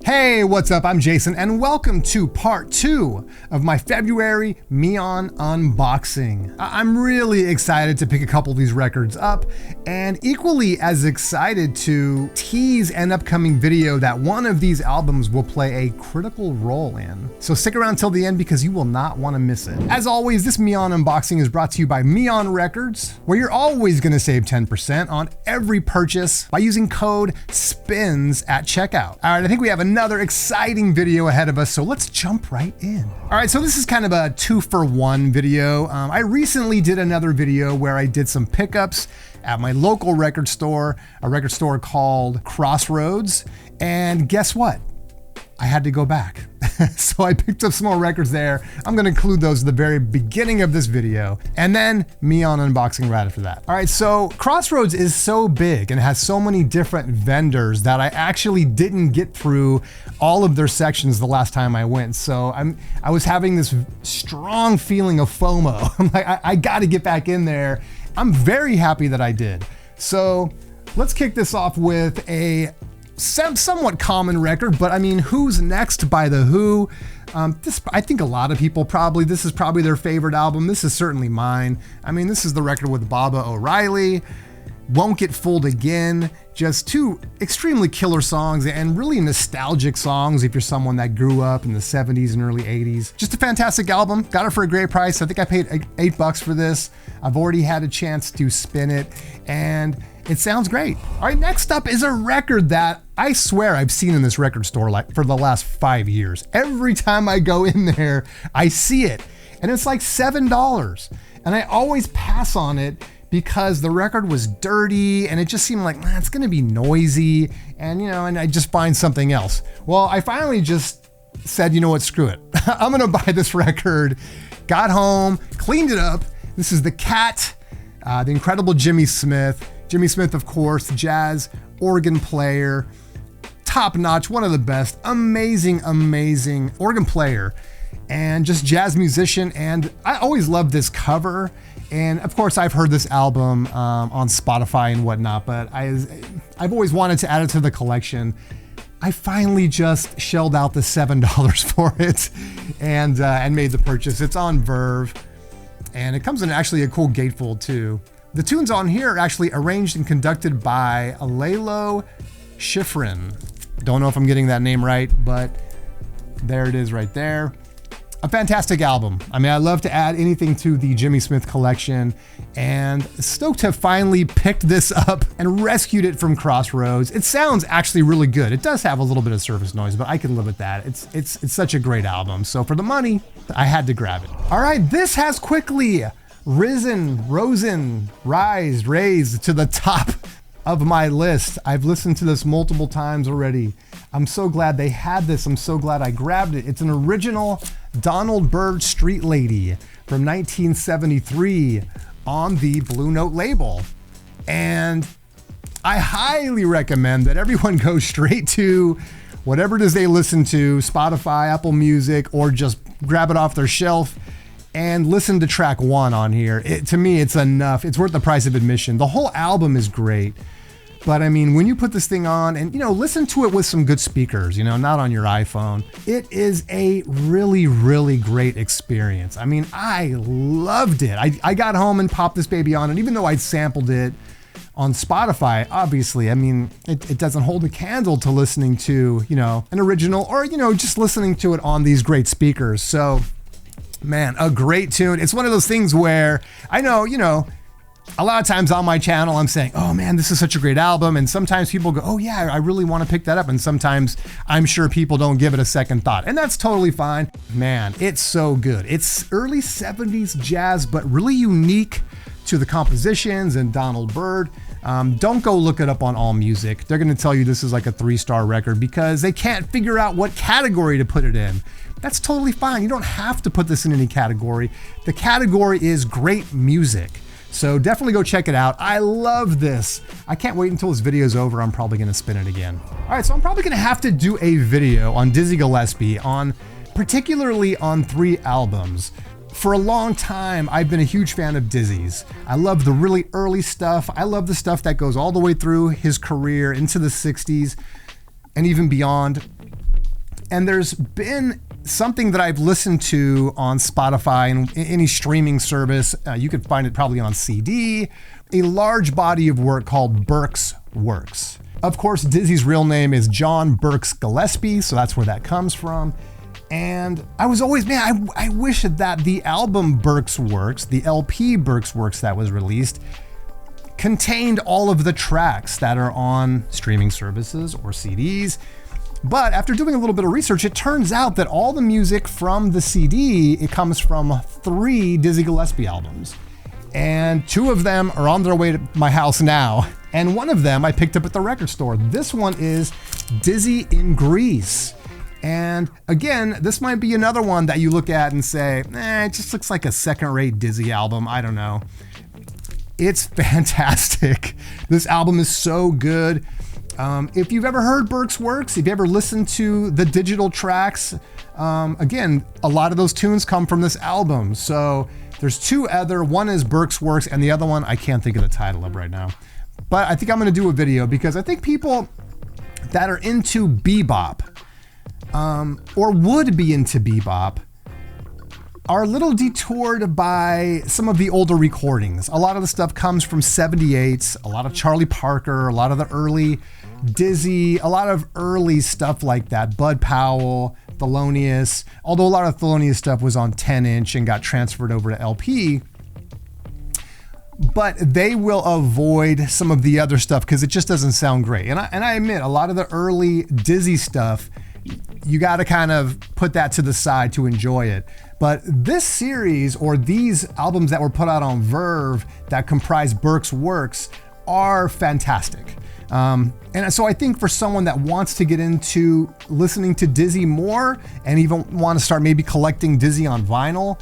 Hey, what's up? I'm Jason, and welcome to part 2 of my February MION unboxing. I'm really excited to pick a couple of these records up, and equally as excited to tease an upcoming video that one of these albums will play a critical role in. So stick around till the end because you will not want to miss it. As always, this MION unboxing is brought to you by MION Records, where you're always going to save 10% on every purchase by using code SPINZ at checkout. All right, I think we have another exciting video ahead of us, so let's jump right in. All right, so this is kind of a 2-for-1 video. I recently did another video where I did some pickups at my local record store, a record store called Crossroads, and guess what? I had to go back. So I picked up some more records there. I'm gonna include those at the very beginning of this video, and then MION unboxing right after that. All right, so Crossroads is so big and has so many different vendors that I actually didn't get through all of their sections the last time I went. So I was having this strong feeling of FOMO. I'm like, I gotta get back in there. I'm very happy that I did. So let's kick this off with a somewhat common record, but I mean, Who's Next by The Who. I think a lot of people this is probably their favorite album. This is certainly mine. I mean, this is the record with Baba O'Riley, Won't Get Fooled Again. Just two extremely killer songs and really nostalgic songs if you're someone that grew up in the 70s and early 80s. Just a fantastic album. Got it for a great price. I think I paid $8 for this. I've already had a chance to spin it, and it sounds great. All right, next up is a record that I swear I've seen in this record store like for the last 5 years. Every time I go in there, I see it, and it's like $7. And I always pass on it because the record was dirty and it just seemed like, it's gonna be noisy, and and I just find something else. Well, I finally just said, you know what, screw it. I'm gonna buy this record. Got home, cleaned it up. This is The Cat, the incredible Jimmy Smith. Jimmy Smith, of course, jazz organ player, top notch, one of the best, amazing organ player, and just jazz musician. And I always loved this cover. And of course, I've heard this album on Spotify and whatnot, but I've always wanted to add it to the collection. I finally just shelled out the $7 for it and made the purchase. It's on Verve, and it comes in actually a cool gatefold too. The tunes on here are actually arranged and conducted by Lalo Schifrin. Don't know if I'm getting that name right, but there it is right there. A fantastic album. I mean, I love to add anything to the Jimmy Smith collection, and stoked to have finally picked this up and rescued it from Crossroads. It sounds actually really good. It does have a little bit of surface noise, but I can live with that. It's such a great album. So for the money, I had to grab it. All right, this has quickly raised to the top of my list. I've listened to this multiple times already. I'm so glad they had this. I'm so glad I grabbed it. It's an original Donald Byrd Street Lady from 1973 on the Blue Note label. And I highly recommend that everyone go straight to whatever it is they listen to, Spotify, Apple Music, or just grab it off their shelf and listen to track 1 on here. To me, it's enough. It's worth the price of admission. The whole album is great. But I mean, when you put this thing on and, listen to it with some good speakers, not on your iPhone, it is a really great experience. I mean, I loved it. I got home and popped this baby on, and even though I'd sampled it on Spotify, obviously, I mean, it doesn't hold a candle to listening to, an original or, just listening to it on these great speakers. So, man, a great tune. It's one of those things where I know, a lot of times on my channel, I'm saying, oh man, this is such a great album. And sometimes people go, oh yeah, I really want to pick that up. And sometimes I'm sure people don't give it a second thought, and that's totally fine. Man, it's so good. It's early 70s jazz, but really unique to the compositions and Donald Byrd. Don't go look it up on AllMusic. They're going to tell you this is like a 3-star record because they can't figure out what category to put it in. That's totally fine. You don't have to put this in any category. The category is great music. So definitely go check it out. I love this. I can't wait until this video's over. I'm probably gonna spin it again. All right, so I'm probably gonna have to do a video on Dizzy Gillespie, particularly on 3 albums. For a long time, I've been a huge fan of Dizzy's. I love the really early stuff. I love the stuff that goes all the way through his career into the 60s and even beyond. And there's been something that I've listened to on Spotify and any streaming service. You could find it probably on CD, a large body of work called Burke's Works. Of course, Dizzy's real name is John Burks Gillespie, so that's where that comes from. And I was always, man, I wish that the album Burke's Works, the LP Burke's Works that was released, contained all of the tracks that are on streaming services or CDs. But after doing a little bit of research, it turns out that all the music from the CD, it comes from 3 Dizzy Gillespie albums. And 2 of them are on their way to my house now. And one of them I picked up at the record store. This one is Dizzy in Greece. And again, this might be another one that you look at and say, it just looks like a second-rate Dizzy album. I don't know. It's fantastic. This album is so good. If you've ever heard Burke's Works, if you ever listened to the digital tracks, again, a lot of those tunes come from this album. So there's 2 other, one is Burke's Works and the other one, I can't think of the title of right now. But I think I'm gonna do a video because I think people that are into bebop, or would be into bebop, are a little detoured by some of the older recordings. A lot of the stuff comes from 78s, a lot of Charlie Parker, a lot of the early Dizzy, a lot of early stuff like that. Bud Powell, Thelonious, although a lot of Thelonious stuff was on 10-inch and got transferred over to LP. But they will avoid some of the other stuff because it just doesn't sound great. And I admit, a lot of the early Dizzy stuff, you got to kind of put that to the side to enjoy it. But this series, or these albums that were put out on Verve that comprise Burke's Works, are fantastic. And so I think for someone that wants to get into listening to Dizzy more and even want to start maybe collecting Dizzy on vinyl,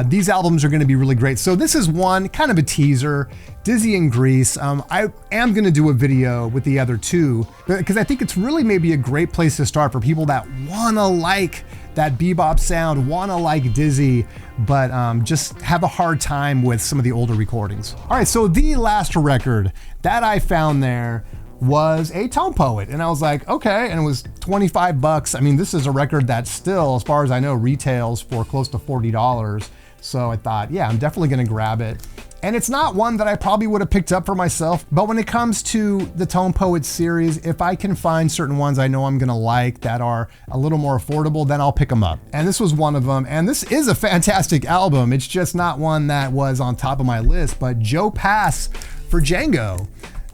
these albums are going to be really great. So this is one, kind of a teaser, Dizzy in Greece. I am going to do a video with the other 2 because I think it's really maybe a great place to start for people that want to like that bebop sound, want to like Dizzy, but just have a hard time with some of the older recordings. All right, so the last record that I found there was a Tone Poet, and I was like, okay, and it was $25. I mean, this is a record that still, as far as I know, retails for close to $40. So I thought, yeah, I'm definitely gonna grab it. And it's not one that I probably would have picked up for myself, but when it comes to the Tone Poet series, if I can find certain ones I know I'm gonna like that are a little more affordable, then I'll pick them up. And this was one of them, and this is a fantastic album. It's just not one that was on top of my list, but Joe Pass for Django.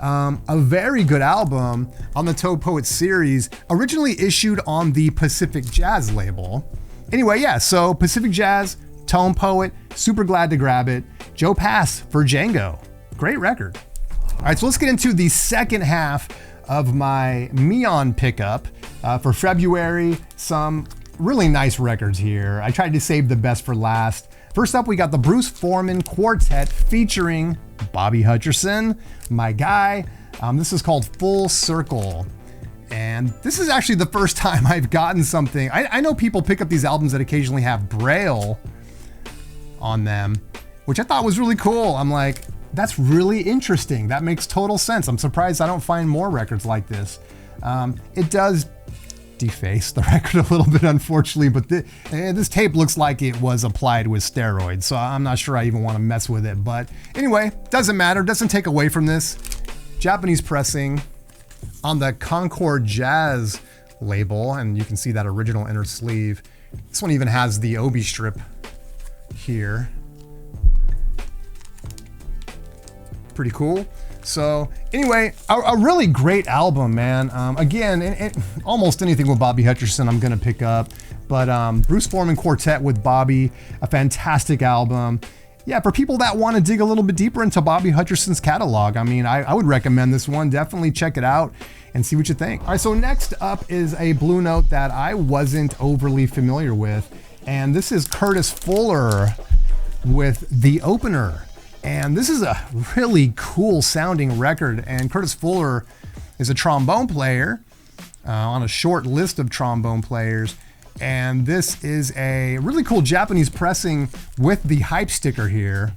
A very good album on the Tone Poet series, originally issued on the Pacific Jazz label. Anyway, yeah, so Pacific Jazz, Tone Poet, super glad to grab it. Joe Pass for Django. Great record. All right, so let's get into the second half of my MION pickup for February. Some really nice records here. I tried to save the best for last. First up, we got the Bruce Foreman Quartet featuring Bobby Hutcherson, my guy. This is called Full Circle. And this is actually the first time I've gotten something. I know people pick up these albums that occasionally have Braille on them, which I thought was really cool. I'm like, that's really interesting. That makes total sense. I'm surprised I don't find more records like this. It does deface the record a little bit, unfortunately, but this tape looks like it was applied with steroids, so I'm not sure I even want to mess with it. But anyway, doesn't matter, doesn't take away from this. Japanese pressing on the Concord Jazz label, and you can see that original inner sleeve. This one even has the obi strip here. Pretty cool. So anyway, a really great album, man. Again, almost anything with Bobby Hutcherson I'm gonna pick up, but Bruce Foreman Quartet with Bobby, a fantastic album. Yeah, for people that want to dig a little bit deeper into Bobby Hutcherson's catalog, I mean, I would recommend this one. Definitely check it out and see what you think. All right, so next up is a Blue Note that I wasn't overly familiar with, and this is Curtis Fuller with The Opener. And this is a really cool sounding record. And Curtis Fuller is a trombone player on a short list of trombone players. And this is a really cool Japanese pressing with the hype sticker here.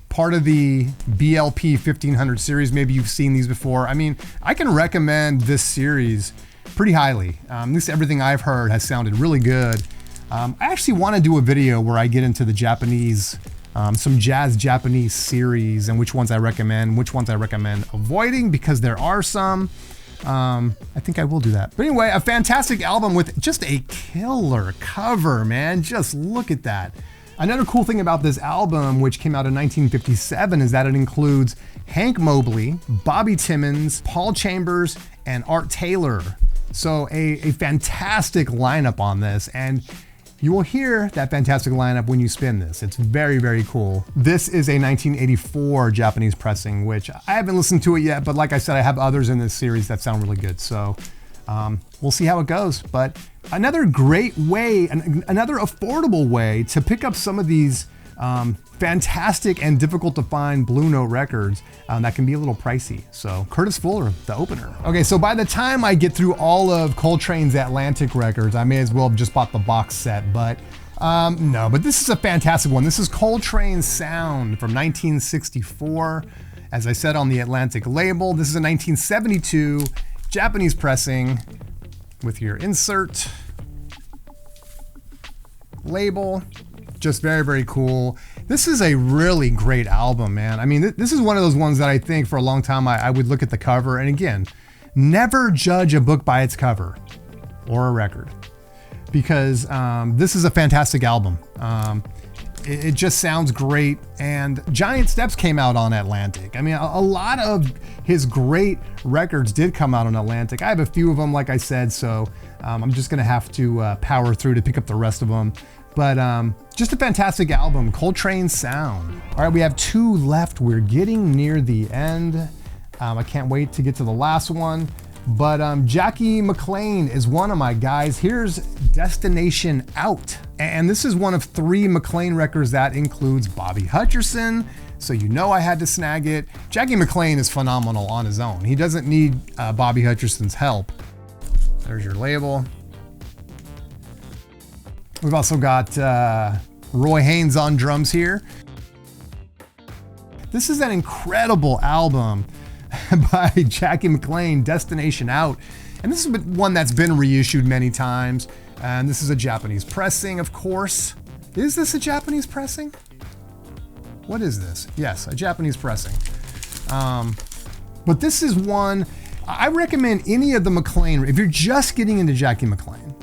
Part of the BLP 1500 series. Maybe you've seen these before. I mean, I can recommend this series pretty highly. At least everything I've heard has sounded really good. I actually want to do a video where I get into the Japanese, some jazz Japanese series and which ones I recommend avoiding, because there are some. I think I will do that. But anyway, a fantastic album with just a killer cover, man. Just look at that. Another cool thing about this album, which came out in 1957, is that it includes Hank Mobley, Bobby Timmons, Paul Chambers, and Art Taylor. So a fantastic lineup on this, and you will hear that fantastic lineup when you spin this. It's very, very cool. This is a 1984 Japanese pressing, which I haven't listened to it yet, but like I said, I have others in this series that sound really good. So we'll see how it goes. But another great way, another affordable way to pick up some of these fantastic and difficult to find Blue Note records that can be a little pricey. So Curtis Fuller, the opener. Okay, so by the time I get through all of Coltrane's Atlantic records, I may as well have just bought the box set, but no, but this is a fantastic one. This is Coltrane's Sound from 1964. As I said, on the Atlantic label. This is a 1972 Japanese pressing with your insert label. Just very, very cool. This is a really great album, man. I mean, this is one of those ones that I think for a long time I would look at the cover, and again, never judge a book by its cover or a record, because this is a fantastic album. It just sounds great, and Giant Steps came out on Atlantic. I mean, a lot of his great records did come out on Atlantic. I have a few of them, like I said, so I'm just gonna have to power through to pick up the rest of them. But just a fantastic album, Coltrane's Sound. All right, we have two left. We're getting near the end. I can't wait to get to the last one. But Jackie McLean is one of my guys. Here's Destination Out. And this is one of 3 McLean records that includes Bobby Hutcherson. So you know I had to snag it. Jackie McLean is phenomenal on his own. He doesn't need Bobby Hutcherson's help. There's your label. We've also got Roy Haynes on drums here. This is an incredible album by Jackie McLean, Destination Out. And this is one that's been reissued many times. And this is a Japanese pressing, of course. Is this a Japanese pressing? What is this? Yes, a Japanese pressing. But this is one, I recommend any of the McLean, if you're just getting into Jackie McLean.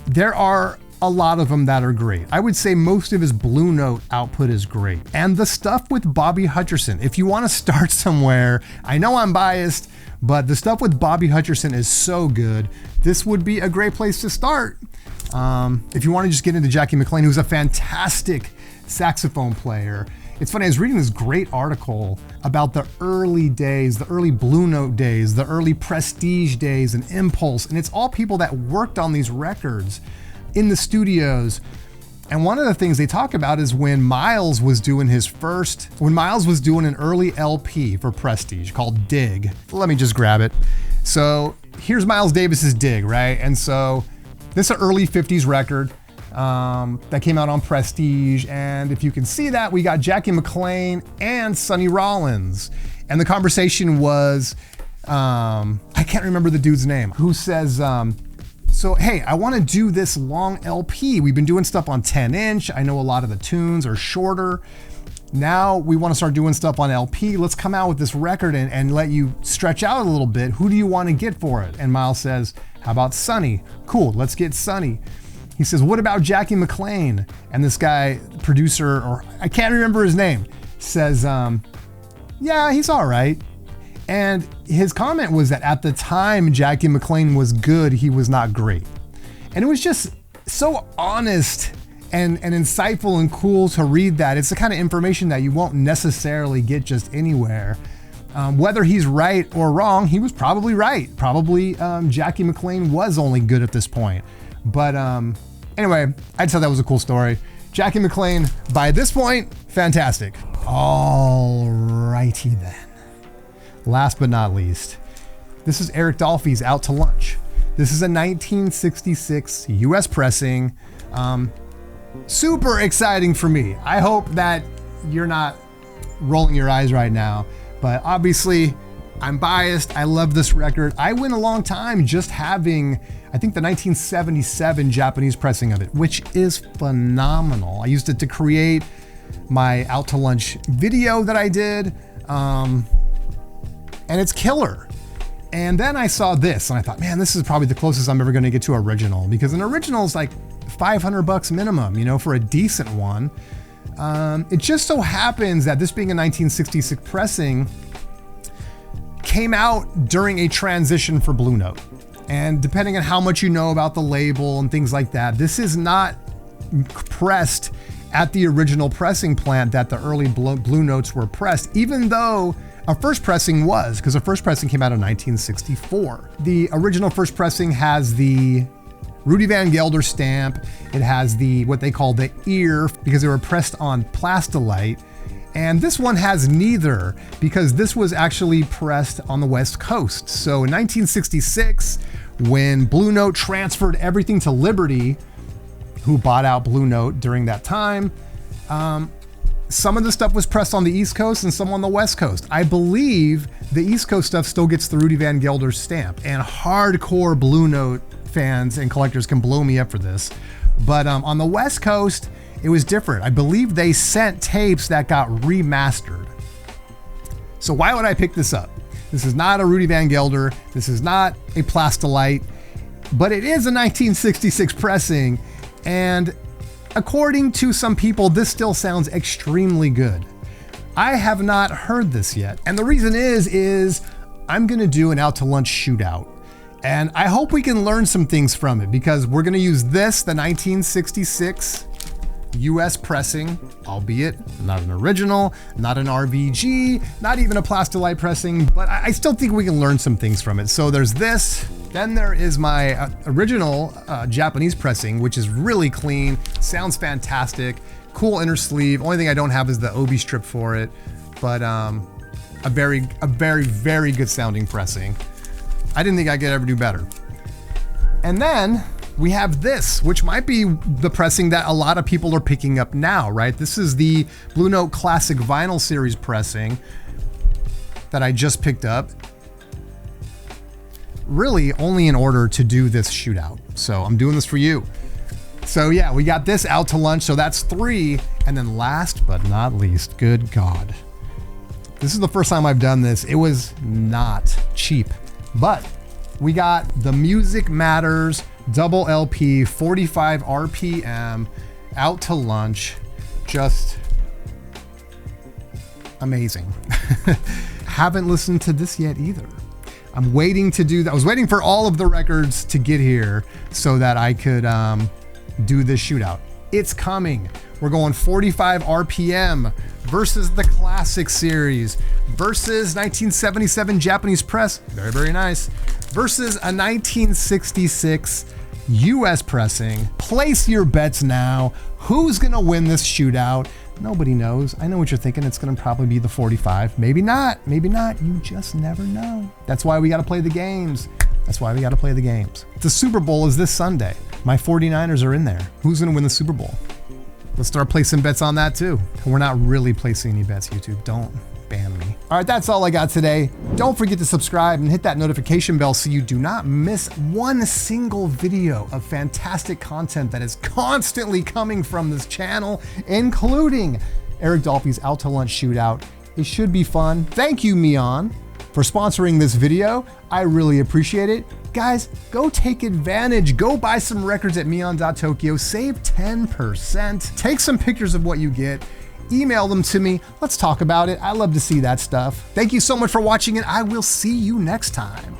There are a lot of them that are great. I would say most of his Blue Note output is great. And the stuff with Bobby Hutcherson, if you want to start somewhere, I know I'm biased, but the stuff with Bobby Hutcherson is so good. This would be a great place to start. If you want to just get into Jackie McLean, who's a fantastic saxophone player. It's funny, I was reading this great article about the early days, the early Blue Note days, the early Prestige days and Impulse, and it's all people that worked on these records in the studios. And one of the things they talk about is when Miles was doing an early LP for Prestige called Dig. Let me just grab it. So here's Miles Davis's Dig, right? And so this is an early 50s record. That came out on Prestige, and if you can see that, we got Jackie McLean and Sonny Rollins, and the conversation was, I can't remember the dude's name, who says, so hey, I want to do this long LP. We've been doing stuff on 10-inch. I know a lot of the tunes are shorter. Now we want to start doing stuff on LP. Let's come out with this record and let you stretch out a little bit. Who do you want to get for it? And Miles says, how about Sonny? Cool, let's get Sonny. He says, what about Jackie McLean? And this guy, producer, or I can't remember his name, says, yeah, he's all right. And his comment was that at the time Jackie McLean was good, he was not great. And it was just so honest and insightful and cool to read that. It's the kind of information that you won't necessarily get just anywhere. Whether he's right or wrong, he was probably right. Probably Jackie McLean was only good at this point. But anyway, I just thought that was a cool story. Jackie McLean, by this point, fantastic. All righty then. Last but not least, this is Eric Dolphy's Out to Lunch. This is a 1966 US pressing. Super exciting for me. I hope that you're not rolling your eyes right now, but obviously I'm biased. I love this record. I went a long time just having, I think, the 1977 Japanese pressing of it, which is phenomenal. I used it to create my Out to Lunch video that I did, and it's killer. And then I saw this and I thought, man, this is probably the closest I'm ever gonna get to original, because an original is like $500 minimum, you know, for a decent one. It just so happens that this being a 1966 pressing came out during a transition for Blue Note. And depending on how much you know about the label and things like that, this is not pressed at the original pressing plant that the early Blue Notes were pressed, even though a first pressing was, because the first pressing came out in 1964. The original first pressing has the Rudy Van Gelder stamp. It has the, what they call the ear, because they were pressed on Plastilite. And this one has neither, because this was actually pressed on the West Coast. So in 1966, when Blue Note transferred everything to Liberty, who bought out Blue Note during that time, some of the stuff was pressed on the East Coast and some on the West Coast. I believe the East Coast stuff still gets the Rudy Van Gelder stamp, and hardcore Blue Note fans and collectors can blow me up for this. But on the West Coast, it was different. I believe they sent tapes that got remastered. So why would I pick this up? This is not a Rudy Van Gelder. This is not a Plastilite, but it is a 1966 pressing. And according to some people, this still sounds extremely good. I have not heard this yet. And the reason is I'm gonna do an Out to Lunch shootout. And I hope we can learn some things from it, because we're gonna use this, the 1966 US pressing, albeit not an original, not an RVG, not even a Plastilite pressing, but I still think we can learn some things from it. So there's this, then there is my original Japanese pressing, which is really clean, sounds fantastic, cool inner sleeve. Only thing I don't have is the obi strip for it, but a very, very good sounding pressing. I didn't think I could ever do better. And then we have this, which might be the pressing that a lot of people are picking up now, right? This is the Blue Note Classic Vinyl Series pressing that I just picked up, really only in order to do this shootout. So I'm doing this for you. So yeah, we got this Out to Lunch, so that's 3. And then last but not least, good God, this is the first time I've done this. It was not cheap, but we got the Music Matters double LP 45 RPM Out to Lunch. Just amazing. Haven't listened to this yet either. I'm waiting to do that. I was waiting for all of the records to get here so that I could do this shootout. It's coming. We're going 45 RPM versus the Classic Series versus 1977 Japanese press. Very, very nice. Versus a 1966 US pressing. Place your bets now. Who's gonna win this shootout? Nobody knows. I know what you're thinking. It's gonna probably be the 45. Maybe not. Maybe not. You just never know. That's why we gotta play the games. That's why we gotta play the games. The Super Bowl is this Sunday. My 49ers are in there. Who's gonna win the Super Bowl? Let's start placing bets on that too. We're not really placing any bets, YouTube. Don't ban me. All right, that's all I got today. Don't forget to subscribe and hit that notification bell so you do not miss one single video of fantastic content that is constantly coming from this channel, including Eric Dolphy's Out to Lunch shootout. It should be fun. Thank you, MION, for sponsoring this video. I really appreciate it. Guys, go take advantage. Go buy some records at mion.tokyo. Save 10%. Take some pictures of what you get. Email them to me. Let's talk about it. I love to see that stuff. Thank you so much for watching, and I will see you next time.